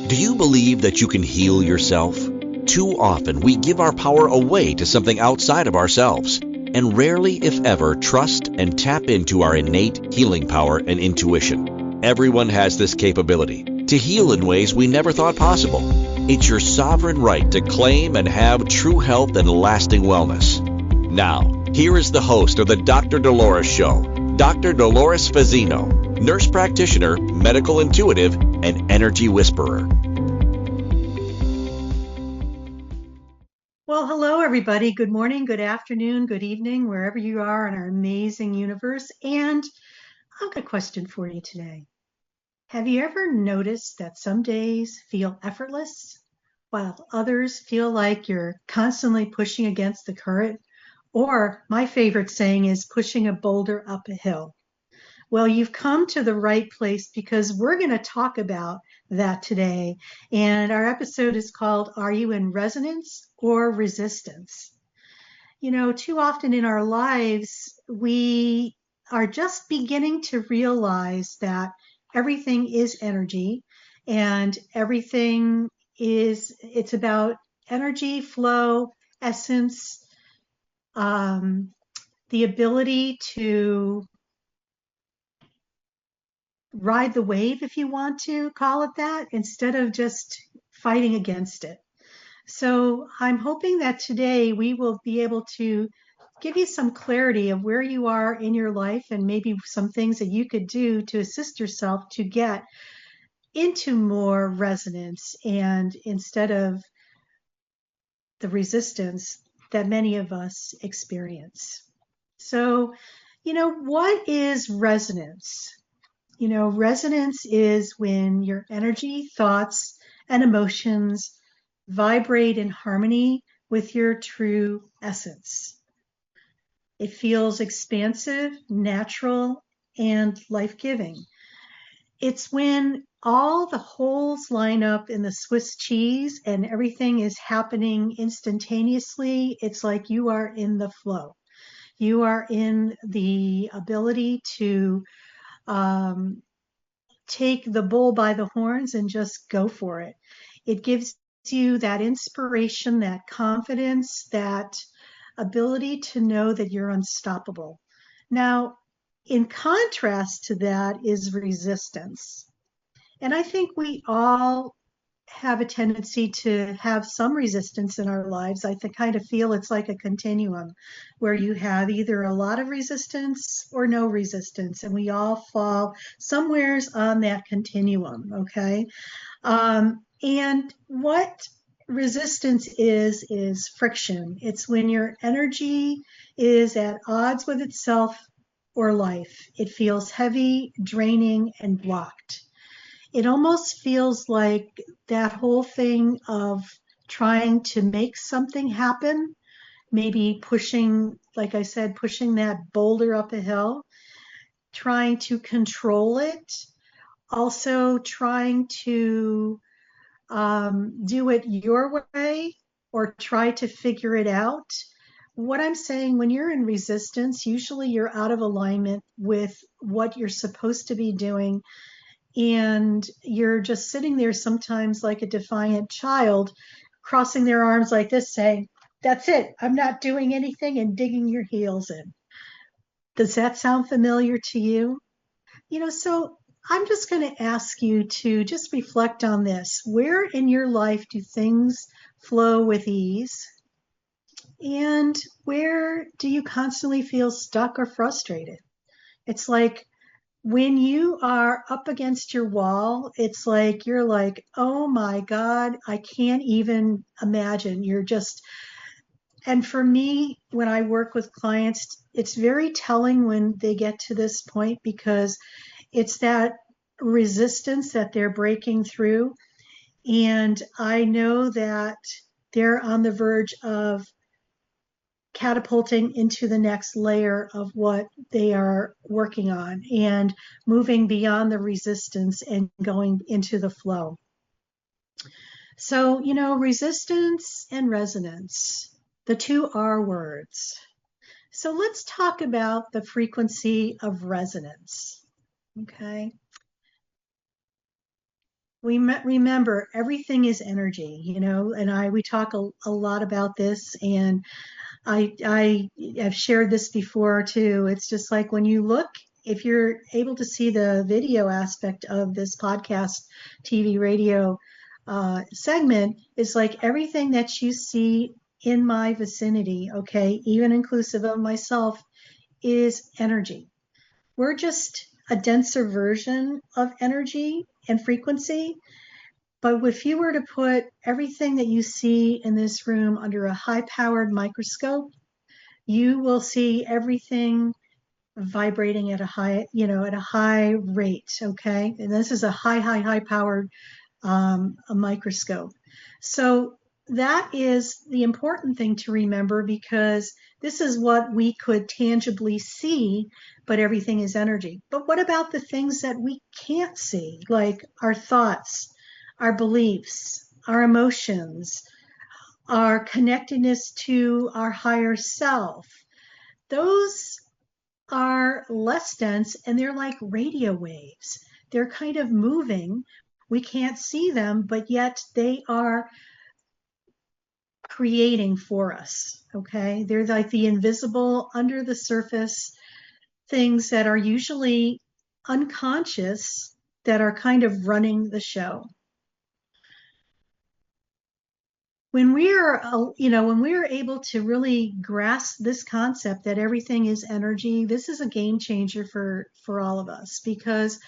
Do you believe that you can heal yourself? Too often we give our power away to something outside of ourselves, and rarely, if ever, trust and tap into our innate healing power and intuition. Everyone has this capability to heal in ways we never thought possible. It's your sovereign right to claim and have true health and lasting wellness. Now, here is the host of the Dr. Dolores Show, Dr. Dolores Fazzino, nurse practitioner, medical intuitive, and energy whisperer. Well, hello, everybody. Good morning, good afternoon, good evening, wherever you are in our amazing universe. And I've got a question for you today. Have you ever noticed that some days feel effortless while others feel like you're constantly pushing against the current? Or my favorite saying is pushing a boulder up a hill. Well, you've come to the right place because we're going to talk about that today. And our episode is called, Are You in Resonance or Resistance? You know, too often in our lives, we are just beginning to realize that everything is energy and it's about energy, flow, essence, the ability to ride the wave, if you want to call it that, instead of just fighting against it. So I'm hoping that today we will be able to give you some clarity of where you are in your life and maybe some things that you could do to assist yourself to get into more resonance and instead of the resistance that many of us experience. So, what is resonance? Resonance is when your energy, thoughts, and emotions vibrate in harmony with your true essence. It feels expansive, natural, and life-giving. It's when all the holes line up in the Swiss cheese and everything is happening instantaneously. It's like you are in the flow. You are in the ability to take the bull by the horns and just go for it. It gives you that inspiration, that confidence, that ability to know that you're unstoppable. Now, in contrast to that is resistance. And I think we all have a tendency to have some resistance in our lives. I kind of feel it's like a continuum where you have either a lot of resistance or no resistance, and we all fall somewheres on that continuum, okay? And what resistance is friction. It's when your energy is at odds with itself or life. It feels heavy, draining, and blocked. It almost feels like that whole thing of trying to make something happen, maybe pushing, like I said, pushing that boulder up a hill, trying to control it, also trying to do it your way or try to figure it out. What I'm saying, when you're in resistance, usually you're out of alignment with what you're supposed to be doing. And you're just sitting there sometimes like a defiant child, crossing their arms like this, saying, That's it, I'm not doing anything, and digging your heels in. Does that sound familiar to you? So I'm just going to ask you to just reflect on this. Where in your life do things flow with ease? And where do you constantly feel stuck or frustrated? It's like, when you are up against your wall, it's like you're like, oh my God, I can't even imagine. And for me, when I work with clients, it's very telling when they get to this point because it's that resistance that they're breaking through. And I know that they're on the verge of catapulting into the next layer of what they are working on and moving beyond the resistance and going into the flow. So, resistance and resonance, the two are words. So let's talk about the frequency of resonance. Okay. remember everything is energy, and we talk a lot about this, and I have shared this before too. It's just like when you look, if you're able to see the video aspect of this podcast, TV, radio segment, it's like everything that you see in my vicinity, okay, even inclusive of myself, is energy. We're just a denser version of energy and frequency. But if you were to put everything that you see in this room under a high-powered microscope, you will see everything vibrating at a high rate. Okay. And this is a high powered a microscope. So that is the important thing to remember, because this is what we could tangibly see, but everything is energy. But what about the things that we can't see, like our thoughts, our beliefs, our emotions, our connectedness to our higher self? Those are less dense and they're like radio waves. They're kind of moving. We can't see them, but yet they are creating for us. Okay. They're like the invisible, under the surface things that are usually unconscious, that are kind of running the show. When we're able to really grasp this concept that everything is energy, this is a game changer for all of us, because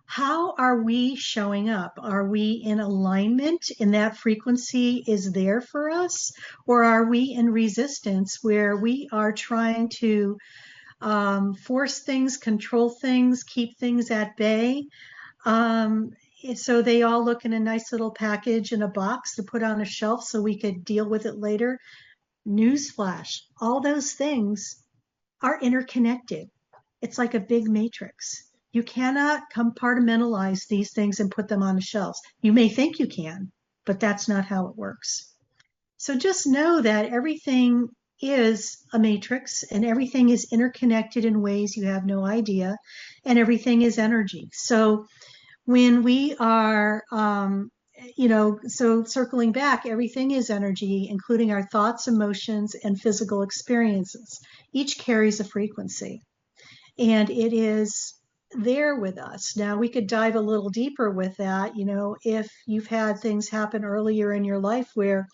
how are we showing up? Are we in alignment and that frequency is there for us? Or are we in resistance where we are trying to force things, control things, keep things at bay? So they all look in a nice little package in a box to put on a shelf so we could deal with it later. Newsflash, all those things are interconnected. It's like a big matrix. You cannot compartmentalize these things and put them on the shelves. You may think you can, but that's not how it works. So just know that everything is a matrix and everything is interconnected in ways you have no idea, and everything is energy. So when we are, so circling back, everything is energy, including our thoughts, emotions, and physical experiences. Each carries a frequency, and it is there with us. Now, we could dive a little deeper with that. If you've had things happen earlier in your life where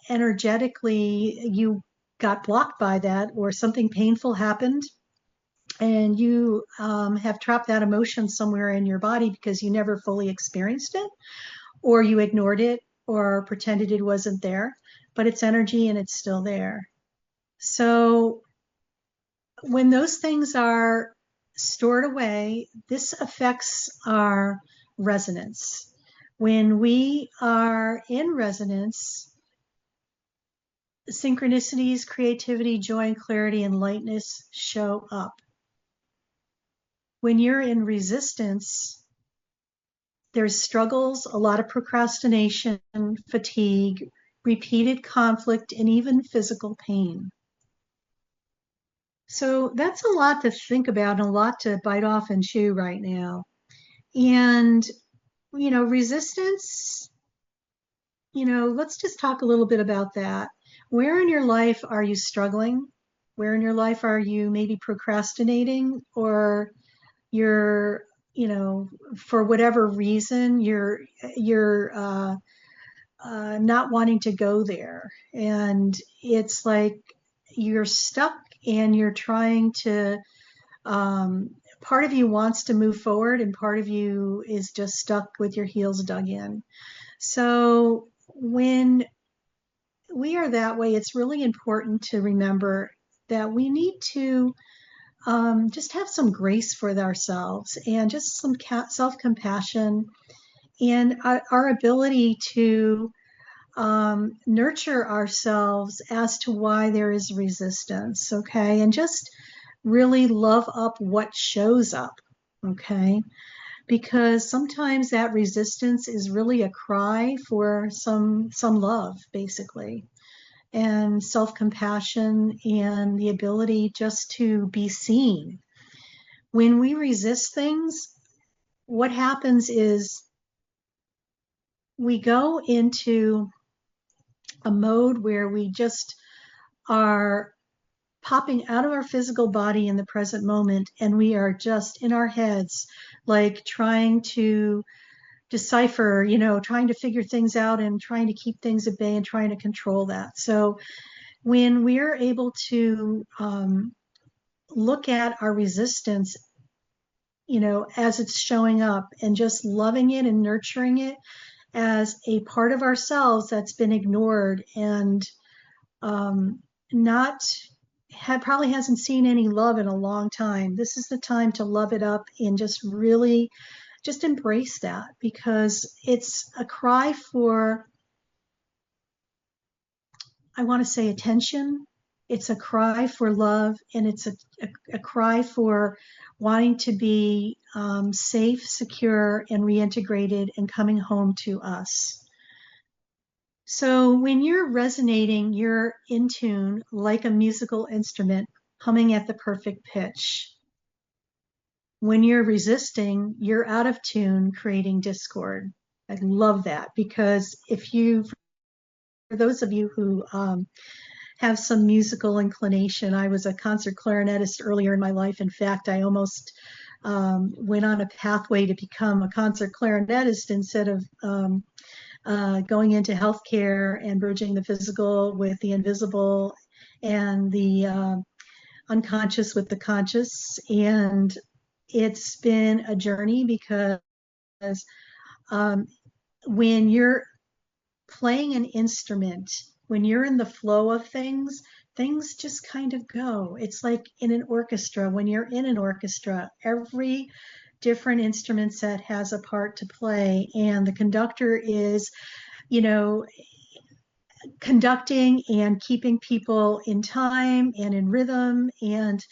energetically you got blocked by that, or something painful happened, and you have trapped that emotion somewhere in your body because you never fully experienced it, or you ignored it, or pretended it wasn't there, but it's energy and it's still there. So when those things are stored away, this affects our resonance. When we are in resonance, synchronicities, creativity, joy, and clarity, and lightness show up. When you're in resistance, there's struggles, a lot of procrastination, fatigue, repeated conflict, and even physical pain. So that's a lot to think about and a lot to bite off and chew right now. And, resistance, let's just talk a little bit about that. Where in your life are you struggling? Where in your life are you maybe procrastinating, or you're, for whatever reason, you're not wanting to go there. And it's like you're stuck and you're trying to, part of you wants to move forward and part of you is just stuck with your heels dug in. So when we are that way, it's really important to remember that we need to just have some grace for ourselves and just some self-compassion, and our ability to nurture ourselves as to why there is resistance, okay? And just really love up what shows up, okay? Because sometimes that resistance is really a cry for some love, basically, and self-compassion, and the ability just to be seen. When we resist things, what happens is we go into a mode where we just are popping out of our physical body in the present moment, and we are just in our heads, like trying to decipher, trying to figure things out and trying to keep things at bay and trying to control that. So when we're able to look at our resistance, as it's showing up, and just loving it and nurturing it as a part of ourselves that's been ignored and probably hasn't seen any love in a long time. This is the time to love it up and just really just embrace that, because it's a cry for, I want to say, attention. It's a cry for love, and it's a cry for wanting to be safe, secure, and reintegrated and coming home to us. So when you're resonating, you're in tune like a musical instrument, humming at the perfect pitch. When you're resisting, you're out of tune, creating discord. I love that, because for those of you who have some musical inclination, I was a concert clarinetist earlier in my life. In fact, I almost went on a pathway to become a concert clarinetist instead of going into healthcare and bridging the physical with the invisible and the unconscious with the conscious. And it's been a journey, because when you're playing an instrument, when you're in the flow of things just kind of go. It's like in an orchestra. When you're in an orchestra, every different instrument set has a part to play, and the conductor is, conducting and keeping people in time and in rhythm, and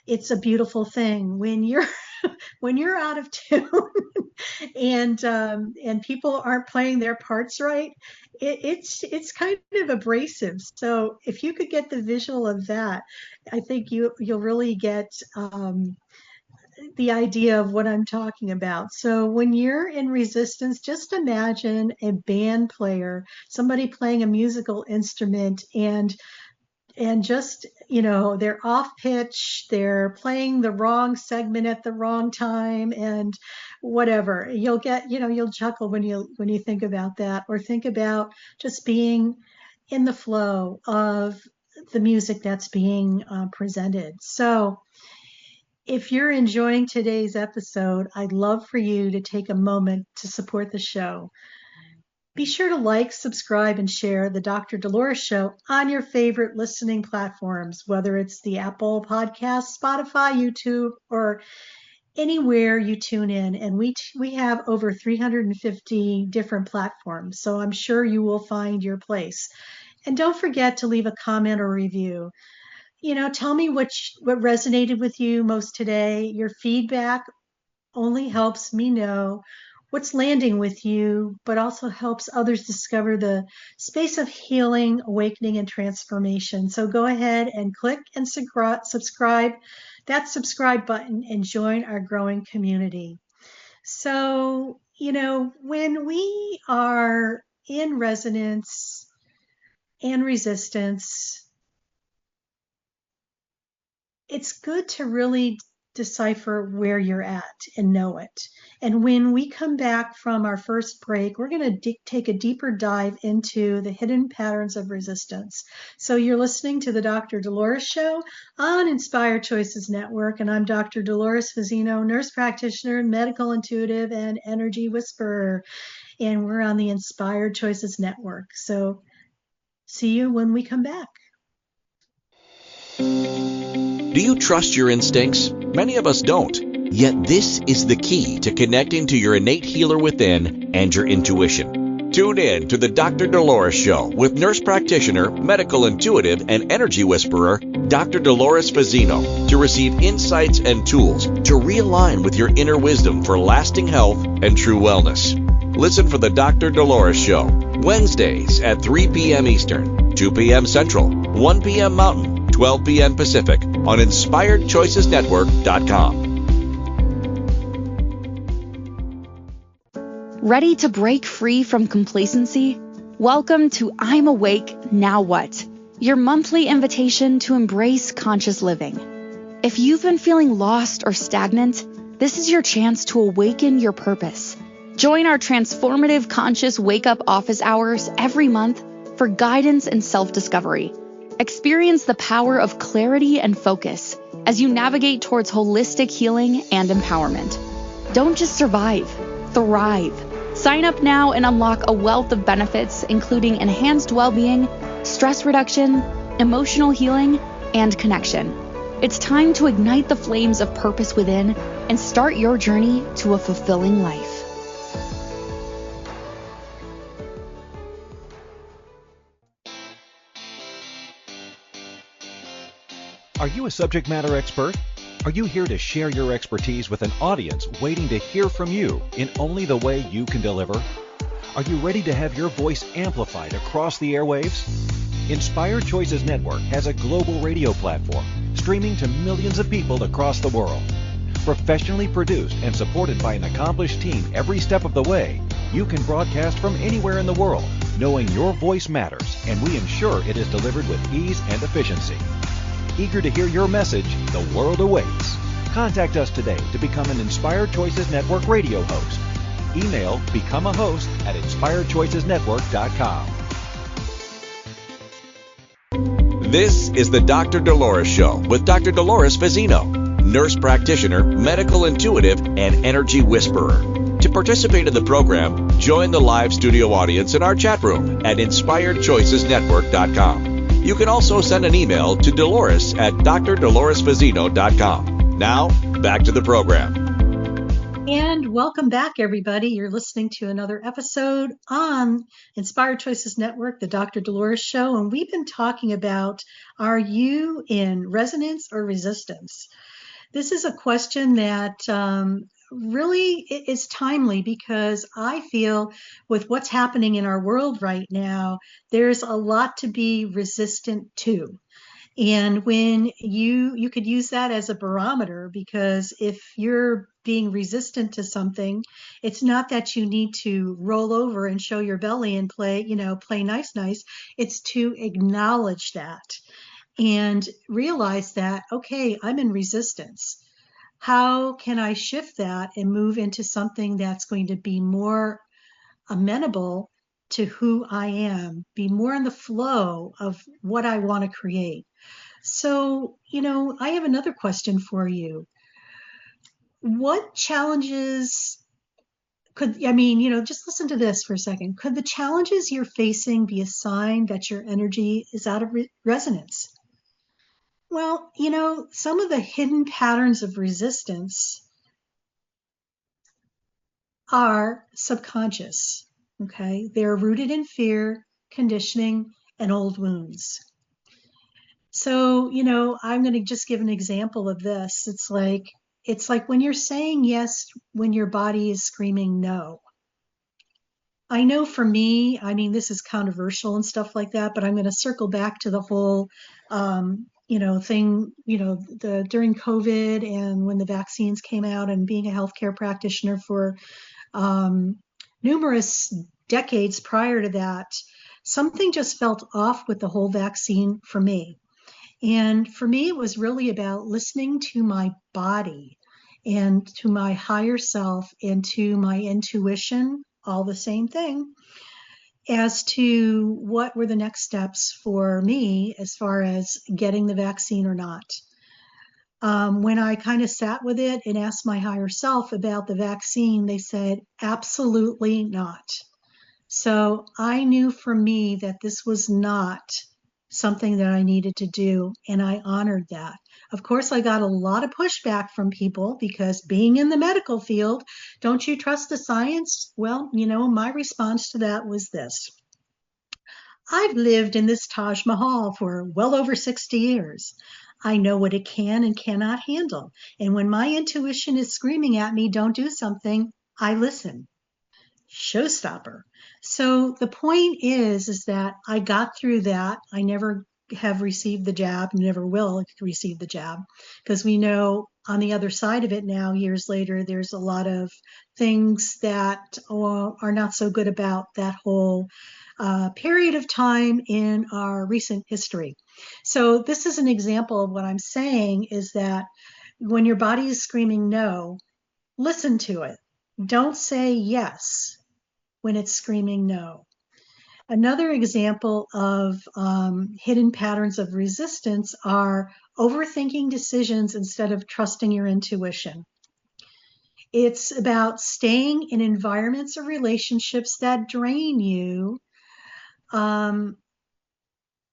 it's a beautiful thing. When you're out of tune and people aren't playing their parts right, it's kind of abrasive. So if you could get the visual of that, I think you'll really get the idea of what I'm talking about. So when you're in resistance, just imagine a band player, somebody playing a musical instrument, and just, they're off pitch, they're playing the wrong segment at the wrong time, and whatever. You'll chuckle when you think about that, or think about just being in the flow of the music that's being presented. So if you're enjoying today's episode, I'd love for you to take a moment to support the show. Be sure to like, subscribe, and share the Dr. Dolores Show on your favorite listening platforms, whether it's the Apple Podcast, Spotify, YouTube, or anywhere you tune in. And we have over 350 different platforms, so I'm sure you will find your place. And don't forget to leave a comment or review. Tell me what resonated with you most today. Your feedback only helps me know what's landing with you, but also helps others discover the space of healing, awakening, and transformation. So go ahead and click and subscribe, that subscribe button, and join our growing community. So, when we are in resonance and resistance, it's good to really decipher where you're at and know it. And when we come back from our first break, we're going to take a deeper dive into the hidden patterns of resistance. So you're listening to the Dr. Dolores Show on Inspired Choices Network, and I'm Dr. Dolores Fazzino, nurse practitioner, medical intuitive, and energy whisperer. And we're on the Inspired Choices Network. So see you when we come back. Do you trust your instincts? Many of us don't. Yet this is the key to connecting to your innate healer within and your intuition. Tune in to the Dr. Dolores Show with nurse practitioner, medical intuitive, and energy whisperer, Dr. Dolores Fazzino, to receive insights and tools to realign with your inner wisdom for lasting health and true wellness. Listen for the Dr. Dolores Show, Wednesdays at 3 p.m. Eastern, 2 p.m. Central, 1 p.m. Mountain, 12 p.m. Pacific on InspiredChoicesNetwork.com. Ready to break free from complacency? Welcome to I'm Awake, Now What? Your monthly invitation to embrace conscious living. If you've been feeling lost or stagnant, this is your chance to awaken your purpose. Join our transformative conscious wake-up office hours every month for guidance and self-discovery. Experience the power of clarity and focus as you navigate towards holistic healing and empowerment. Don't just survive, thrive. Sign up now and unlock a wealth of benefits, including enhanced well-being, stress reduction, emotional healing, and connection. It's time to ignite the flames of purpose within and start your journey to a fulfilling life. Are you a subject matter expert? Are you here to share your expertise with an audience waiting to hear from you in only the way you can deliver? Are you ready to have your voice amplified across the airwaves? Inspired Choices Network has a global radio platform streaming to millions of people across the world. Professionally produced and supported by an accomplished team every step of the way, you can broadcast from anywhere in the world, knowing your voice matters, and we ensure it is delivered with ease and efficiency. Eager to hear your message, the world awaits. Contact us today to become an Inspired Choices Network radio host. Email becomeahost@inspiredchoicesnetwork.com. This is the Dr. Dolores Show with Dr. Dolores Fazzino, nurse practitioner, medical intuitive, and energy whisperer. To participate in the program, join the live studio audience in our chat room at inspiredchoicesnetwork.com. You can also send an email to Dolores at drdoloresfazzino.com. Now, back to the program. And welcome back, everybody. You're listening to another episode on Inspired Choices Network, the Dr. Dolores Show. And we've been talking about, are you in resonance or resistance? This is a question that really is timely, because I feel with what's happening in our world right now, there's a lot to be resistant to. And when you could use that as a barometer, because if you're being resistant to something, it's not that you need to roll over and show your belly and play nice. It's to acknowledge that and realize that, okay, I'm in resistance. How can I shift that and move into something that's going to be more amenable to who I am, be more in the flow of what I want to create? So, I have another question for you. What challenges just listen to this for a second. Could the challenges you're facing be a sign that your energy is out of resonance? Well, some of the hidden patterns of resistance are subconscious, okay? They're rooted in fear, conditioning, and old wounds. So, I'm going to just give an example of this. It's like when you're saying yes when your body is screaming no. I know for me, this is controversial and stuff like that, but I'm going to circle back to the whole, thing, during COVID and when the vaccines came out, and being a healthcare practitioner for numerous decades prior to that, something just felt off with the whole vaccine for me. And for me, it was really about listening to my body and to my higher self and to my intuition, all the same thing, as to what were the next steps for me as far as getting the vaccine or not. When I kind of sat with it and asked my higher self about the vaccine, they said, absolutely not. So I knew for me that this was not something that I needed to do, and I honored that. Of course, I got a lot of pushback from people because being in the medical field, don't you trust the science? Well, my response to that was this. I've lived in this Taj Mahal for well over 60 years. I know what it can and cannot handle. And when my intuition is screaming at me, don't do something, I listen. Showstopper. So the point is that I got through that. I never have received the jab, never will receive the jab, because we know on the other side of it now, years later, there's a lot of things that are not so good about that whole period of time in our recent history. So this is an example of what I'm saying is that when your body is screaming no, listen to it. Don't say yes when it's screaming no. Another example of hidden patterns of resistance are overthinking decisions instead of trusting your intuition. It's about staying in environments or relationships that drain you.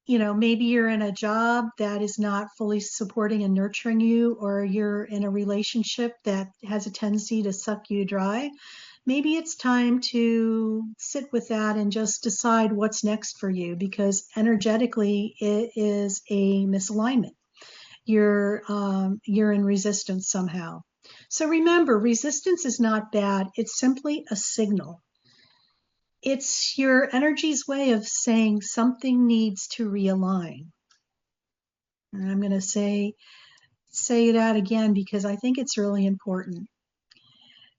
Maybe you're in a job that is not fully supporting and nurturing you, or you're in a relationship that has a tendency to suck you dry. Maybe it's time to sit with that and just decide what's next for you, because energetically it is a misalignment. You're in resistance somehow. So remember, resistance is not bad. It's simply a signal. It's your energy's way of saying something needs to realign. And I'm going to say that again because I think it's really important.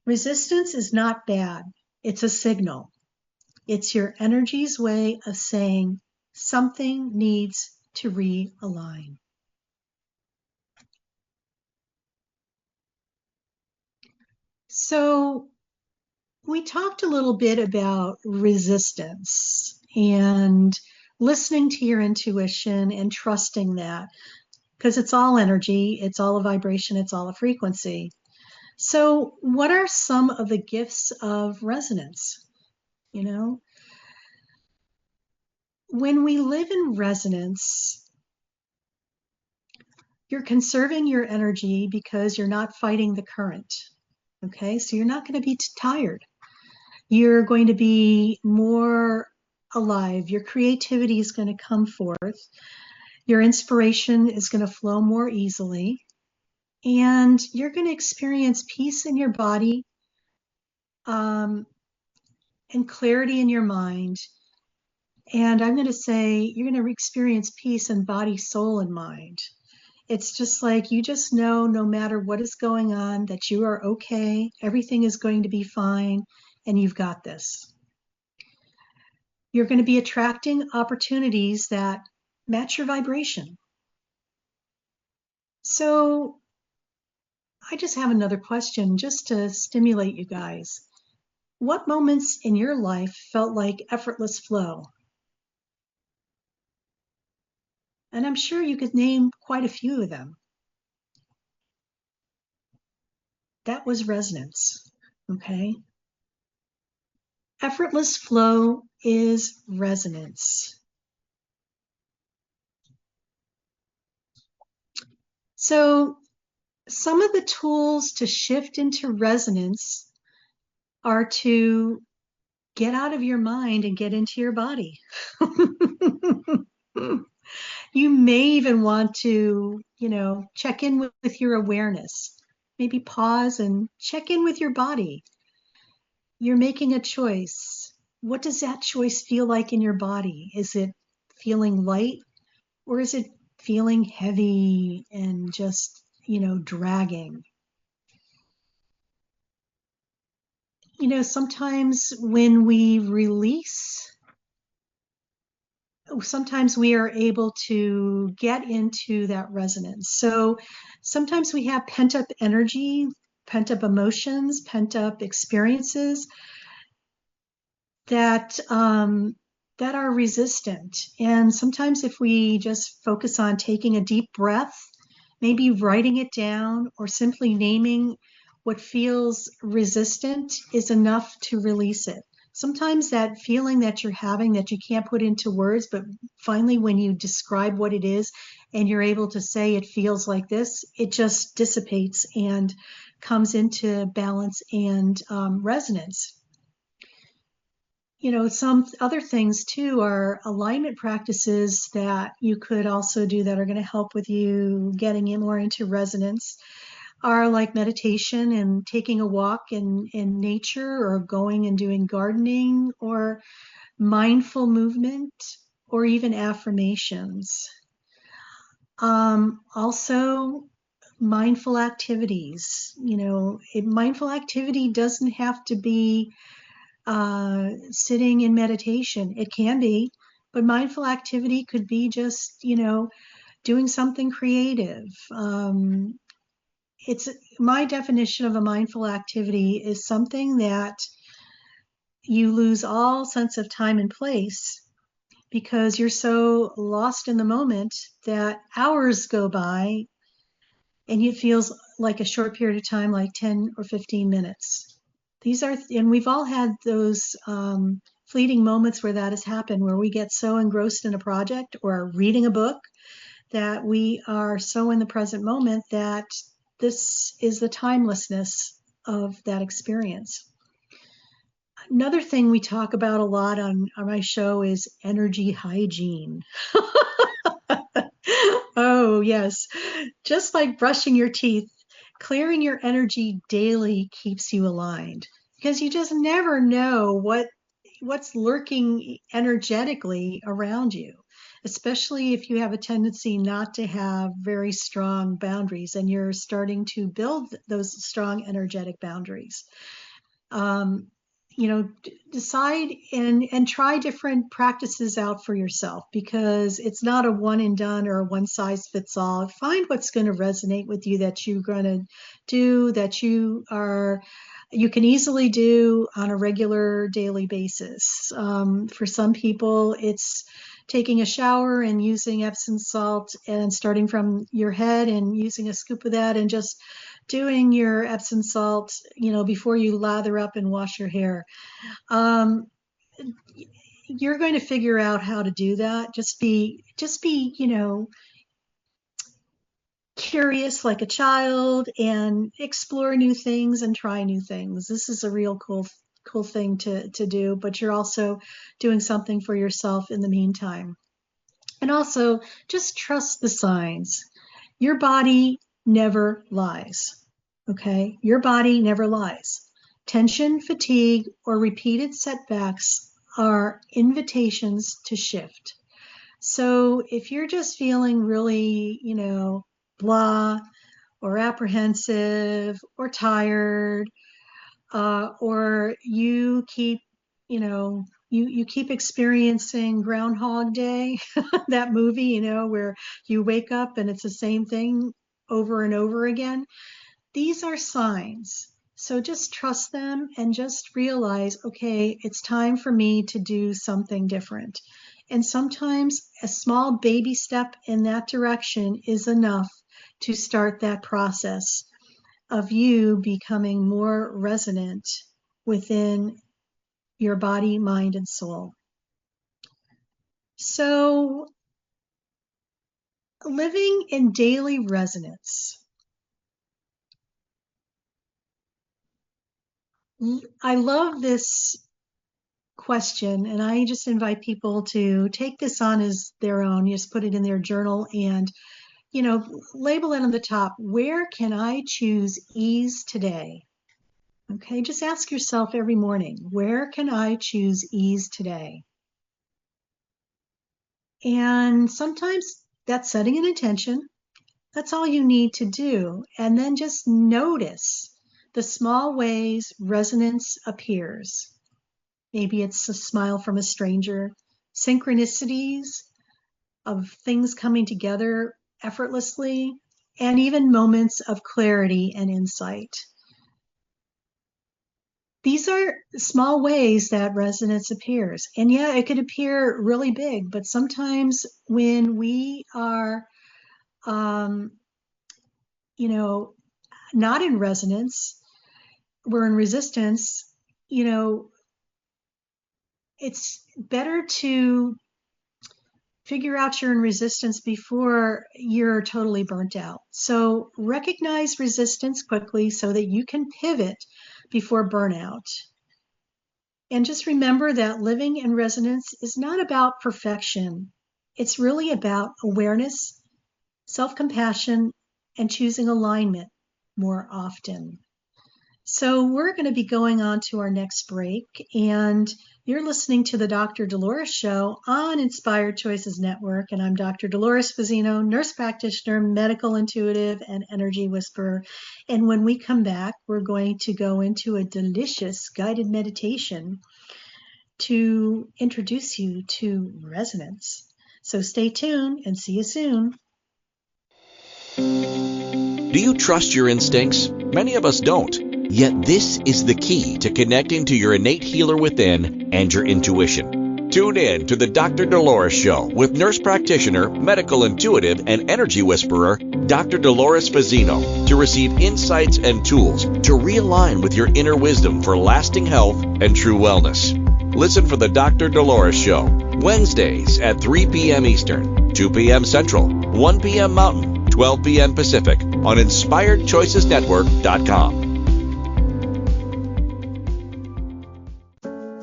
Resistance is not bad. It's a signal. It's your energy's way of saying something needs to realign. So we talked a little bit about resistance and listening to your intuition and trusting that, because it's all energy, it's all a vibration, it's all a frequency. So what are some of the gifts of resonance? When we live in resonance, you're conserving your energy because you're not fighting the current. Okay, so you're not going to be tired. You're going to be more alive. Your creativity is going to come forth. Your inspiration is going to flow more easily. And you're going to experience peace in your body and clarity in your mind. And I'm going to say you're going to experience peace in body, soul, and mind. It's just like you just know no matter what is going on that you are okay. Everything is going to be fine. And you've got this. You're going to be attracting opportunities that match your vibration. So I just have another question just to stimulate you guys. What moments in your life felt like effortless flow? And I'm sure you could name quite a few of them. That was resonance, okay? Effortless flow is resonance. So some of the tools to shift into resonance are to get out of your mind and get into your body. You may even want to, check in with your awareness. Maybe pause and check in with your body. You're making a choice. What does that choice feel like in your body? Is it feeling light, or is it feeling heavy and just, dragging? Sometimes when we release, sometimes we are able to get into that resonance. So sometimes we have pent up energy, pent up emotions, pent up experiences that are resistant. And sometimes if we just focus on taking a deep breath, maybe writing it down, or simply naming what feels resistant is enough to release it. Sometimes that feeling that you're having that you can't put into words, but finally when you describe what it is and you're able to say it feels like this, it just dissipates and comes into balance and resonance. Some other things too are alignment practices that you could also do that are going to help with you getting in more into resonance are like meditation and taking a walk in nature, or going and doing gardening, or mindful movement, or even affirmations. Also, mindful activities. Mindful activity doesn't have to be sitting in meditation. It can be, but mindful activity could be just, doing something creative. It's my definition of a mindful activity is something that you lose all sense of time and place because you're so lost in the moment that hours go by and it feels like a short period of time, like 10 or 15 minutes. And we've all had those fleeting moments where that has happened, where we get so engrossed in a project or reading a book that we are so in the present moment that this is the timelessness of that experience. Another thing we talk about a lot on my show is energy hygiene. Oh, yes. Just like brushing your teeth, clearing your energy daily keeps you aligned because you just never know what's lurking energetically around you, especially if you have a tendency not to have very strong boundaries and you're starting to build those strong energetic boundaries. Decide and try different practices out for yourself because it's not a one and done or a one size fits all. Find what's going to resonate with you that you're going to do, that you can easily do on a regular daily basis. For some people, it's taking a shower and using Epsom salt and starting from your head and using a scoop of that and just doing your Epsom salt, before you lather up and wash your hair. You're going to figure out how to do that. Just be, curious like a child and explore new things and try new things. This is a real cool thing to do, but you're also doing something for yourself in the meantime. And also just trust the signs. Your body never lies. Okay? Your body never lies. Tension, fatigue, or repeated setbacks are invitations to shift. So if you're just feeling really, blah or apprehensive or tired, or you keep, you keep experiencing Groundhog Day, that movie, where you wake up and it's the same thing over and over again. These are signs. So just trust them and just realize, okay, it's time for me to do something different. And sometimes a small baby step in that direction is enough to start that process of you becoming more resonant within your body, mind, and soul. So living in daily resonance. I love this question, and I just invite people to take this on as their own. You just put it in their journal and, label it on the top. Where can I choose ease today? Okay, just ask yourself every morning, where can I choose ease today? And sometimes that's setting an intention. That's all you need to do. And then just notice the small ways resonance appears. Maybe it's a smile from a stranger, synchronicities of things coming together effortlessly, and even moments of clarity and insight. These are small ways that resonance appears. And yeah, it could appear really big, but sometimes when we are, not in resonance, we're in resistance, it's better to figure out you're in resistance before you're totally burnt out. So recognize resistance quickly so that you can pivot before burnout. And just remember that living in resonance is not about perfection. It's really about awareness, self-compassion, and choosing alignment more often. So we're going to be going on to our next break, and you're listening to the Dr. Dolores Show on Inspired Choices Network, and I'm Dr. Dolores Fazzino, nurse practitioner, medical intuitive, and energy whisperer. And when we come back, we're going to go into a delicious guided meditation to introduce you to resonance. So stay tuned and see you soon. Do you trust your instincts? Many of us don't. Yet this is the key to connecting to your innate healer within and your intuition. Tune in to the Dr. Dolores Show with nurse practitioner, medical intuitive, and energy whisperer, Dr. Dolores Fazzino, to receive insights and tools to realign with your inner wisdom for lasting health and true wellness. Listen for the Dr. Dolores Show, Wednesdays at 3 p.m. Eastern, 2 p.m. Central, 1 p.m. Mountain, 12 p.m. Pacific on InspiredChoicesNetwork.com.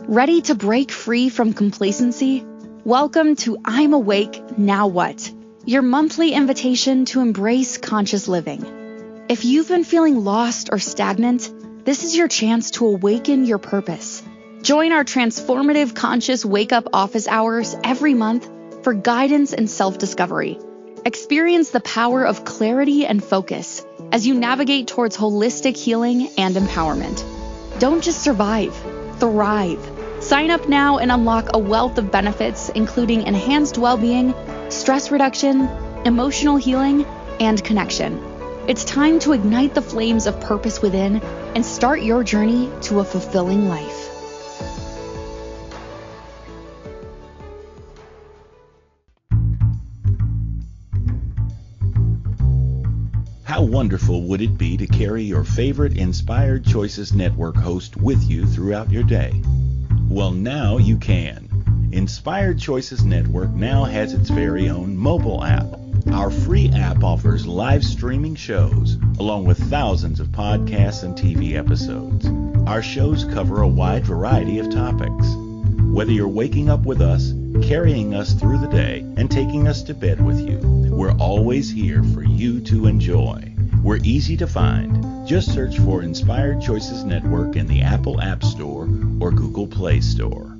Ready to break free from complacency? Welcome to I'm Awake, Now What? Your monthly invitation to embrace conscious living. If you've been feeling lost or stagnant, this is your chance to awaken your purpose. Join our transformative conscious wake-up office hours every month for guidance and self-discovery. Experience the power of clarity and focus as you navigate towards holistic healing and empowerment. Don't just survive, thrive. Sign up now and unlock a wealth of benefits, including enhanced well-being, stress reduction, emotional healing, and connection. It's time to ignite the flames of purpose within and start your journey to a fulfilling life. How wonderful would it be to carry your favorite Inspired Choices Network host with you throughout your day? Well, now you can. Inspired Choices Network now has its very own mobile app. Our free app offers live streaming shows, along with thousands of podcasts and TV episodes. Our shows cover a wide variety of topics. Whether you're waking up with us, carrying us through the day, and taking us to bed with you, we're always here for you to enjoy. We're easy to find. Just search for Inspired Choices Network in the Apple App Store or Google Play Store.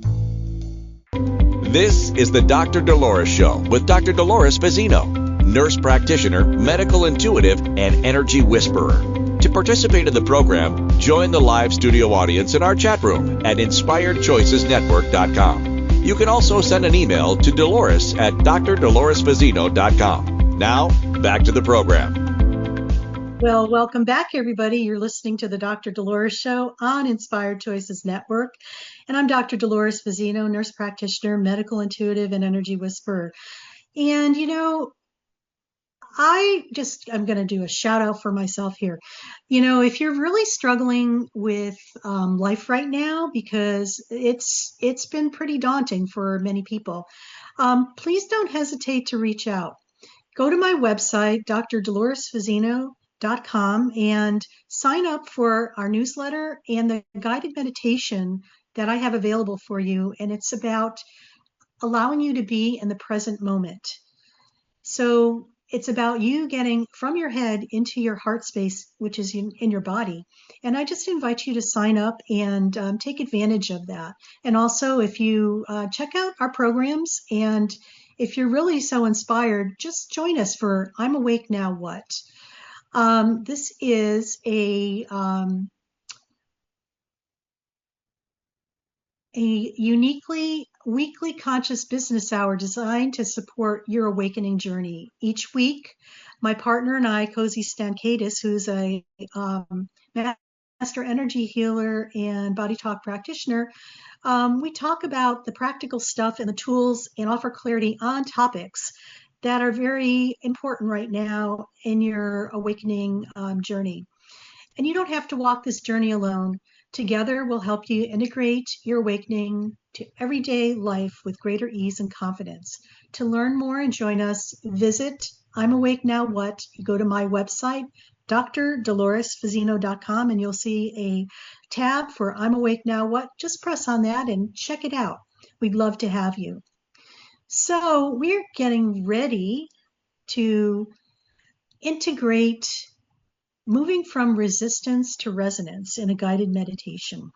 This is the Dr. Dolores Show with Dr. Dolores Fazzino, nurse practitioner, medical intuitive, and energy whisperer. To participate in the program, join the live studio audience in our chat room at InspiredChoicesNetwork.com. You can also send an email to Dolores at drdoloresfazzino.com. Now, back to the program. Well, welcome back, everybody. You're listening to the Dr. Dolores Show on Inspired Choices Network. And I'm Dr. Dolores Fazzino, nurse practitioner, medical intuitive, and energy whisperer. And, I'm going to do a shout out for myself here. If you're really struggling with life right now, because it's been pretty daunting for many people, please don't hesitate to reach out. Go to my website, drdoloresfazzino.com, and sign up for our newsletter and the guided meditation that I have available for you. And it's about allowing you to be in the present moment. So it's about you getting from your head into your heart space, which is in your body. And I just invite you to sign up and take advantage of that. And also, if you check out our programs, and if you're really so inspired, just join us for I'm Awake Now What? This is a uniquely weekly conscious business hour designed to support your awakening journey. Each week, my partner and I, Cozy Stankadis, who's a master energy healer and body talk practitioner, we talk about the practical stuff and the tools and offer clarity on topics that are very important right now in your awakening journey. And you don't have to walk this journey alone. Together, we'll help you integrate your awakening to everyday life with greater ease and confidence. To learn more and join us, visit I'm Awake Now What? You go to my website, drdoloresfazzino.com, and you'll see a tab for I'm Awake Now What? Just press on that and check it out. We'd love to have you. So we're getting ready to integrate moving from resistance to resonance in a guided meditation.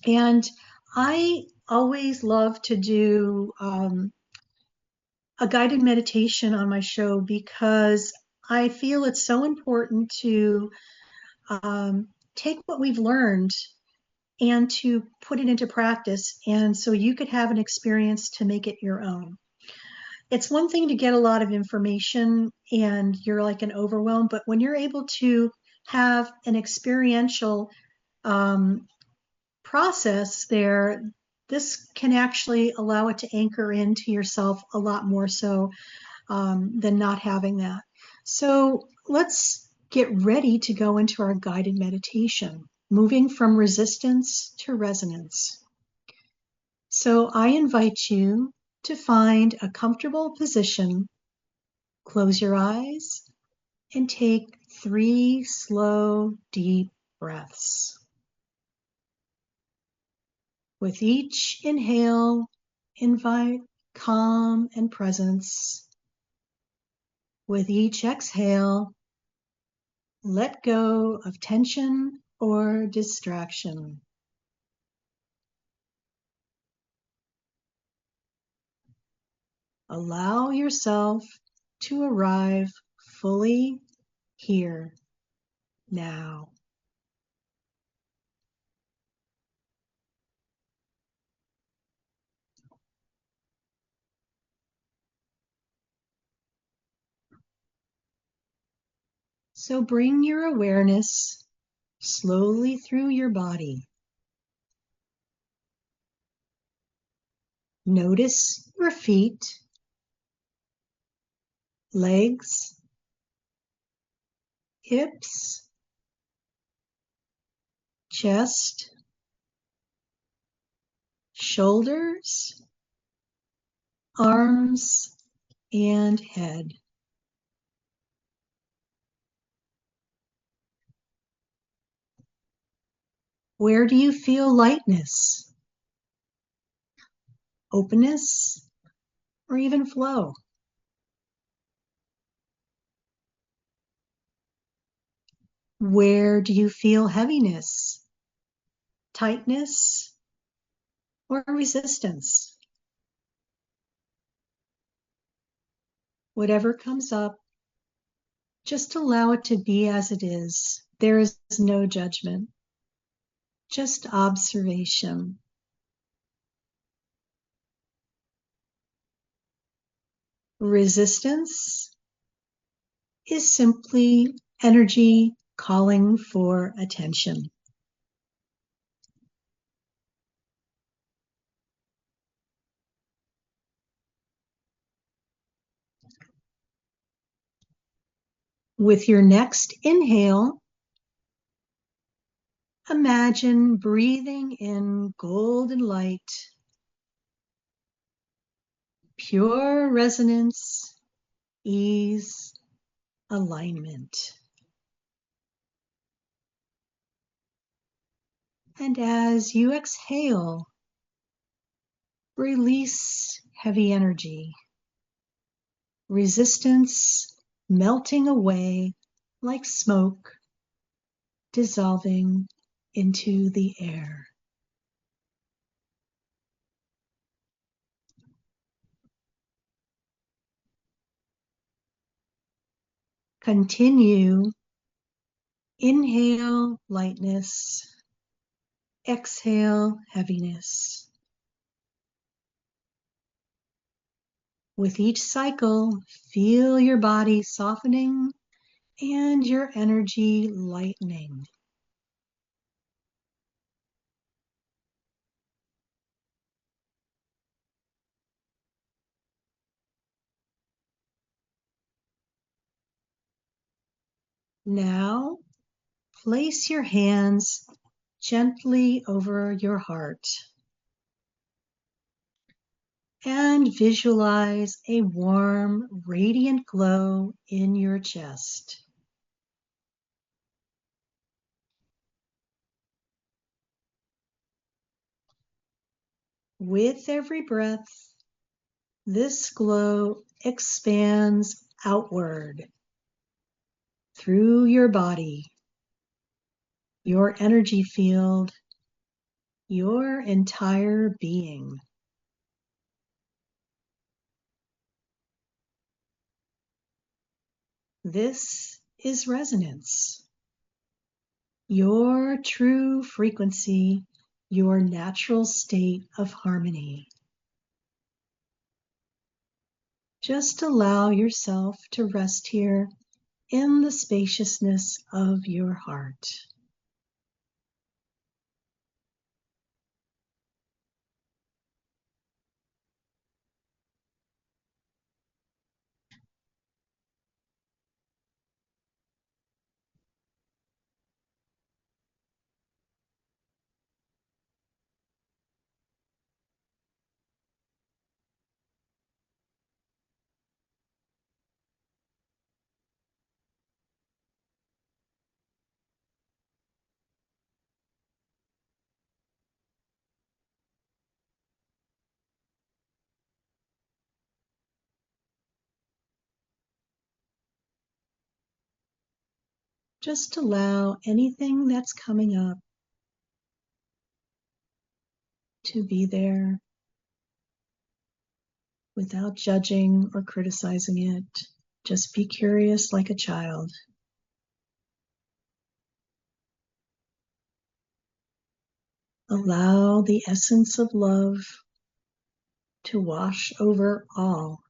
And I always love to do a guided meditation on my show because I feel it's so important to take what we've learned and to put it into practice, and so you could have an experience to make it your own. It's one thing to get a lot of information and you're like an overwhelm, but when you're able to have an experiential process there, this can actually allow it to anchor into yourself a lot more so than not having that. So let's get ready to go into our guided meditation, moving from resistance to resonance. So I invite you to find a comfortable position, close your eyes, and take 3 slow, deep breaths. With each inhale, invite calm and presence. With each exhale, let go of tension or distraction. Allow yourself to arrive fully here, now. So bring your awareness slowly through your body. Notice your feet, legs, hips, chest, shoulders, arms, and head. Where do you feel lightness, openness, or even flow? Where do you feel heaviness, tightness, or resistance? Whatever comes up, just allow it to be as it is. There is no judgment, just observation. Resistance is simply energy calling for attention. With your next inhale, imagine breathing in golden light, pure resonance, ease, alignment. And as you exhale, release heavy energy, resistance melting away like smoke, dissolving into the air. Continue. Inhale lightness, exhale heaviness. With each cycle, feel your body softening and your energy lightening. Now, place your hands gently over your heart and visualize a warm, radiant glow in your chest. With every breath, this glow expands outward, through your body, your energy field, your entire being. This is resonance, your true frequency, your natural state of harmony. Just allow yourself to rest here in the spaciousness of your heart. Just allow anything that's coming up to be there without judging or criticizing it. Just be curious like a child. Allow the essence of love to wash over all.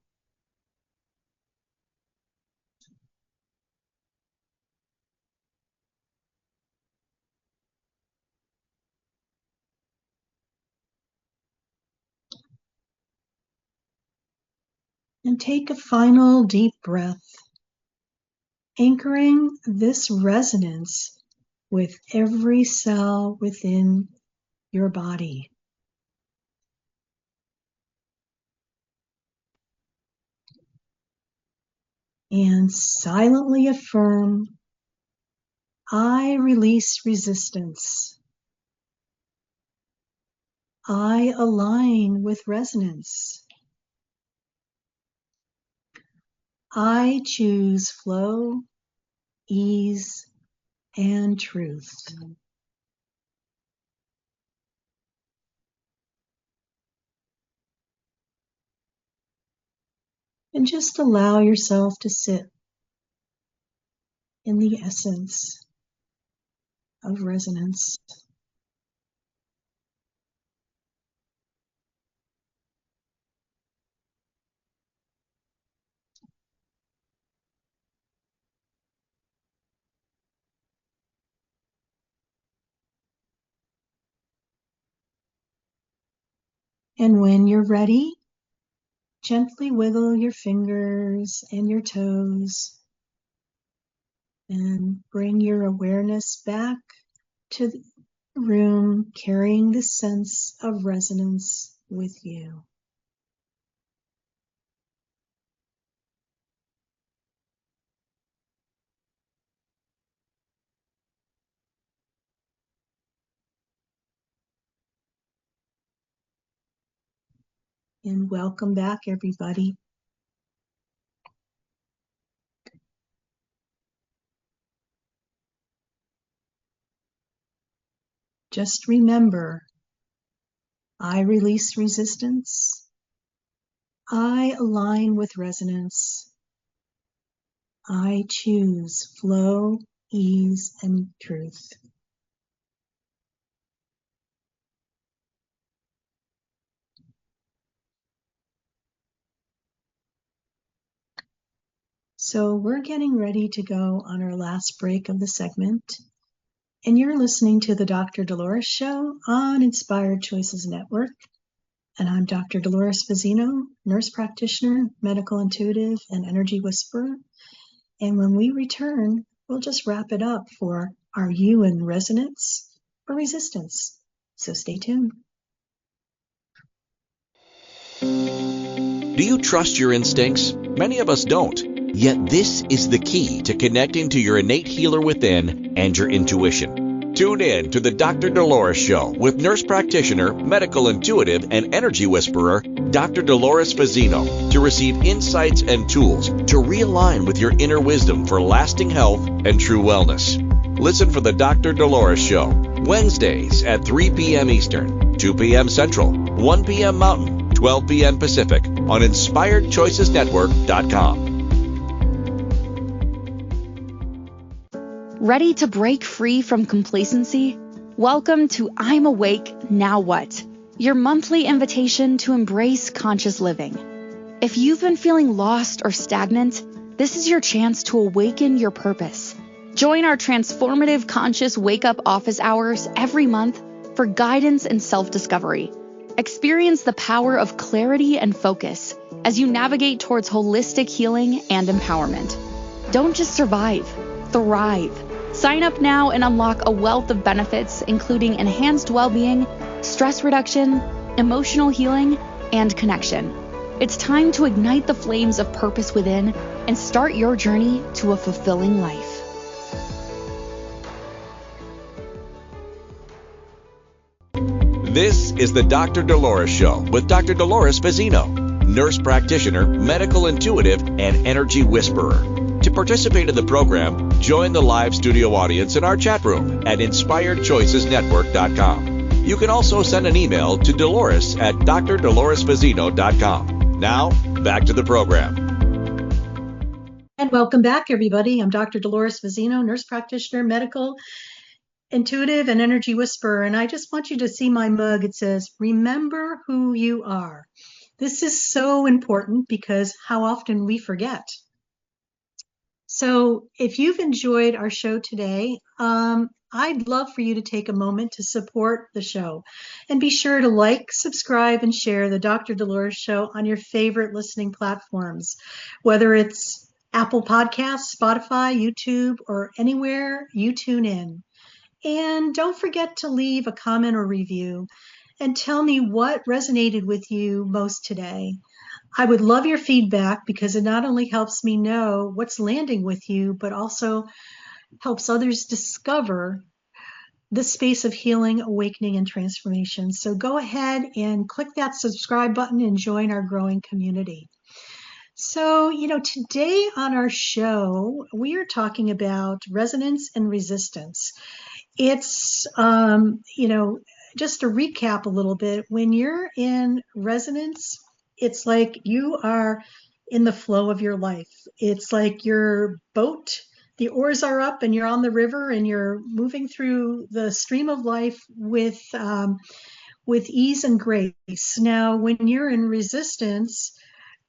And take a final deep breath, anchoring this resonance with every cell within your body. And silently affirm, I release resistance. I align with resonance. I choose flow, ease, and truth. And just allow yourself to sit in the essence of resonance. And when you're ready, gently wiggle your fingers and your toes and bring your awareness back to the room, carrying the sense of resonance with you. And welcome back, everybody. Just remember, I release resistance. I align with resonance. I choose flow, ease, and truth. So we're getting ready to go on our last break of the segment. And you're listening to the Dr. Dolores Show on Inspired Choices Network. And I'm Dr. Dolores Fazzino, nurse practitioner, medical intuitive, and energy whisperer. And when we return, we'll just wrap it up for Are You in Resonance or Resistance? So stay tuned. Do you trust your instincts? Many of us don't. Yet this is the key to connecting to your innate healer within and your intuition. Tune in to the Dr. Dolores Show with nurse practitioner, medical intuitive, and energy whisperer, Dr. Dolores Fazzino, to receive insights and tools to realign with your inner wisdom for lasting health and true wellness. Listen for the Dr. Dolores Show, Wednesdays at 3 p.m. Eastern, 2 p.m. Central, 1 p.m. Mountain, 12 p.m. Pacific on InspiredChoicesNetwork.com. Ready to break free from complacency? Welcome to I'm Awake, Now What? Your monthly invitation to embrace conscious living. If you've been feeling lost or stagnant, this is your chance to awaken your purpose. Join our transformative conscious wake-up office hours every month for guidance and self-discovery. Experience the power of clarity and focus as you navigate towards holistic healing and empowerment. Don't just survive, thrive. Sign up now and unlock a wealth of benefits, including enhanced well-being, stress reduction, emotional healing, and connection. It's time to ignite the flames of purpose within and start your journey to a fulfilling life. This is the Dr. Dolores Show with Dr. Dolores Fazzino, nurse practitioner, medical intuitive, and energy whisperer. To participate in the program, join the live studio audience in our chat room at InspiredChoicesNetwork.com. You can also send an email to Dolores at drdoloresfazzino.com. Now, back to the program. And welcome back, everybody. I'm Dr. Dolores Fazzino, nurse practitioner, medical intuitive, and energy whisperer. And I just want you to see my mug. It says, remember who you are. This is so important because how often we forget. So if you've enjoyed our show today, I'd love for you to take a moment to support the show and be sure to like, subscribe, and share the Dr. Dolores Show on your favorite listening platforms, whether it's Apple Podcasts, Spotify, YouTube, or anywhere you tune in. And don't forget to leave a comment or review and tell me what resonated with you most today. I would love your feedback because it not only helps me know what's landing with you, but also helps others discover the space of healing, awakening, and transformation. So go ahead and click that subscribe button and join our growing community. So, today on our show, we are talking about resonance and resistance. It's, just to recap a little bit, when you're in resonance, it's like you are in the flow of your life. It's like your boat, the oars are up and you're on the river and you're moving through the stream of life with ease and grace. Now, when you're in resistance,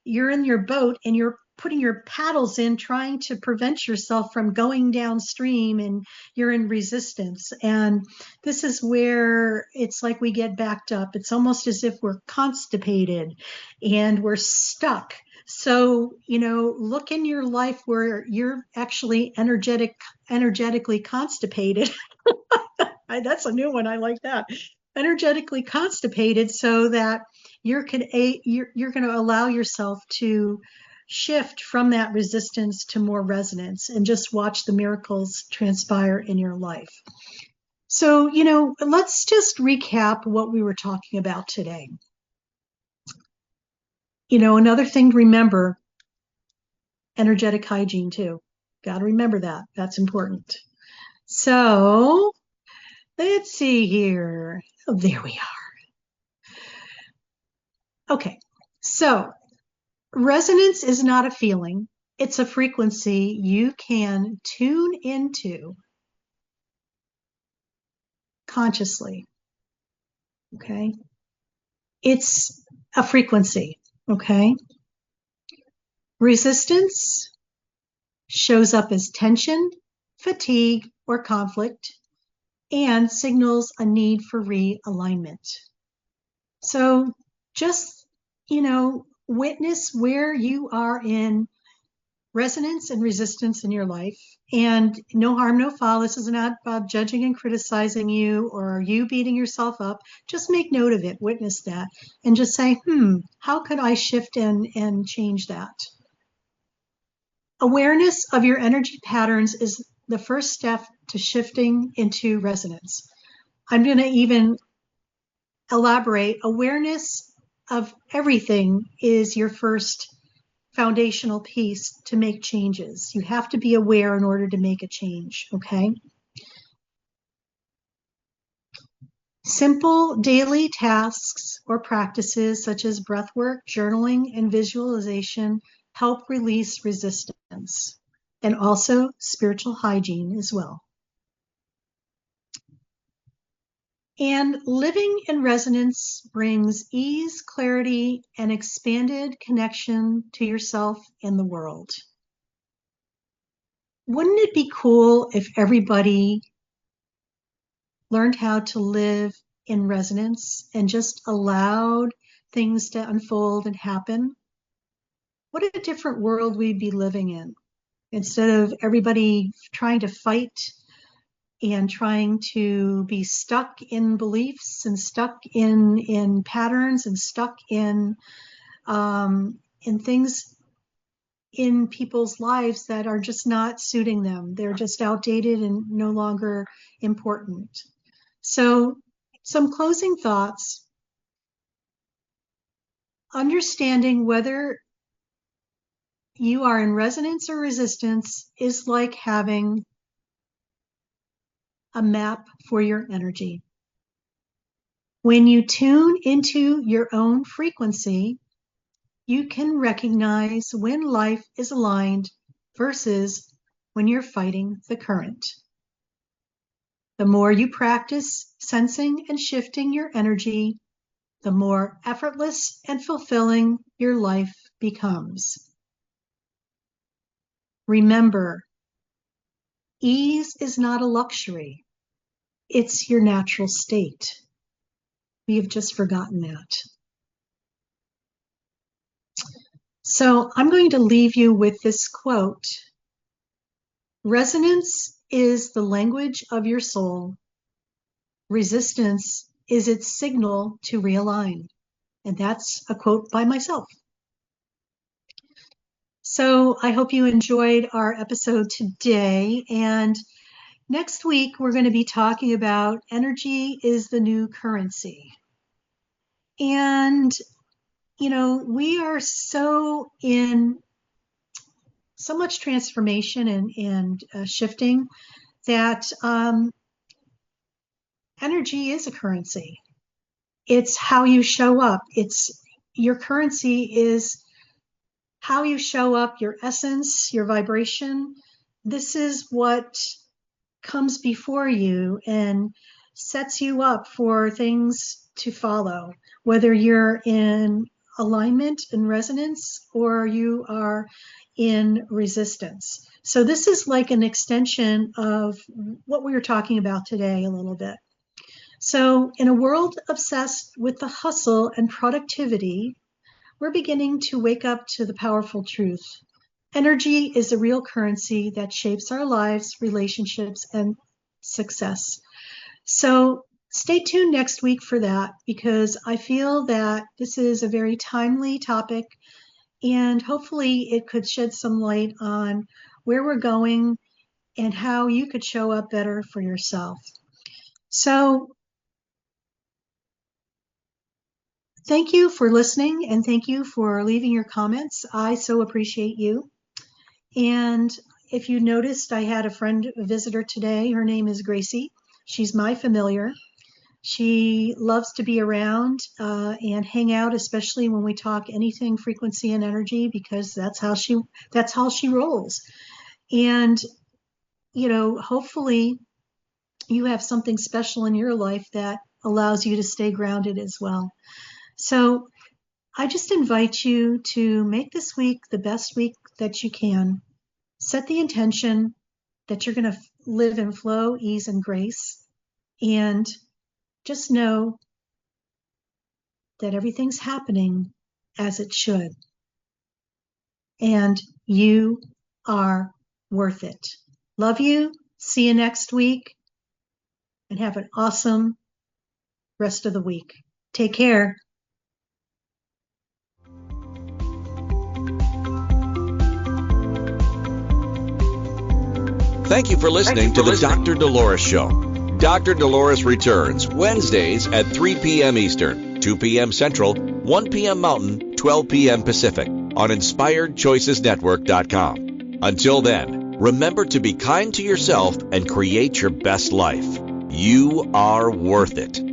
you're in your boat and you're putting your paddles in, trying to prevent yourself from going downstream, and you're in resistance. And this is where it's like we get backed up. It's almost as if we're constipated and we're stuck. So, look in your life where you're actually energetically constipated. That's a new one. I like that. Energetically constipated, so that you're going to allow yourself to shift from that resistance to more resonance and just watch the miracles transpire in your life. So, let's just recap what we were talking about today. Another thing to remember, energetic hygiene too. Got to remember that. That's important. So let's see here. Oh, there we are. Okay. So resonance is not a feeling. It's a frequency you can tune into consciously. Okay. It's a frequency. Okay. Resistance shows up as tension, fatigue, or conflict, and signals a need for realignment. So just, witness where you are in resonance and resistance in your life, and no harm, no foul. This is not about judging and criticizing you or you beating yourself up. Just make note of it, witness that, and just say, how could I shift and change that? Awareness of your energy patterns is the first step to shifting into resonance. I'm going to even elaborate. Awareness of everything is your first foundational piece to make changes. You have to be aware in order to make a change, okay? Simple daily tasks or practices such as breath work, journaling, and visualization help release resistance, and also spiritual hygiene as well. And living in resonance brings ease, clarity, and expanded connection to yourself and the world. Wouldn't it be cool if everybody learned how to live in resonance and just allowed things to unfold and happen? What a different world we'd be living in, instead of everybody trying to fight and trying to be stuck in beliefs and stuck in patterns and stuck in things in people's lives that are just not suiting them. They're just outdated and no longer important. So, some closing thoughts. Understanding whether you are in resonance or resistance is like having a map for your energy. When you tune into your own frequency, you can recognize when life is aligned versus when you're fighting the current. The more you practice sensing and shifting your energy, the more effortless and fulfilling your life becomes. Remember, ease is not a luxury. It's your natural state. We have just forgotten that. So I'm going to leave you with this quote. Resonance is the language of your soul. Resistance is its signal to realign. And that's a quote by myself. So I hope you enjoyed our episode today. And next week, we're going to be talking about energy is the new currency. And, you know, we are so in so much transformation and shifting that energy is a currency. It's how you show up. Your currency is how you show up, your essence, your vibration. This is what comes before you and sets you up for things to follow, whether you're in alignment and resonance or you are in resistance. So this is like an extension of what we were talking about today a little bit. So in a world obsessed with the hustle and productivity, we're beginning to wake up to the powerful truth. Energy is a real currency that shapes our lives, relationships, and success. So stay tuned next week for that, because I feel that this is a very timely topic, and hopefully it could shed some light on where we're going and how you could show up better for yourself. So thank you for listening, and thank you for leaving your comments. I so appreciate you. And if you noticed, I had a visitor today. Her name is Gracie. She's my familiar. She loves to be around and hang out, especially when we talk anything frequency and energy, because that's how she rolls. And, you know, hopefully you have something special in your life that allows you to stay grounded as well. So I just invite you to make this week the best week that you can. Set the intention that you're going to live in flow, ease, and grace. And just know that everything's happening as it should. And you are worth it. Love you. See you next week. And have an awesome rest of the week. Take care. Thank you for listening to the Dr. Dolores Show. Dr. Dolores returns Wednesdays at 3 p.m. Eastern, 2 p.m. Central, 1 p.m. Mountain, 12 p.m. Pacific on InspiredChoicesNetwork.com. Until then, remember to be kind to yourself and create your best life. You are worth it.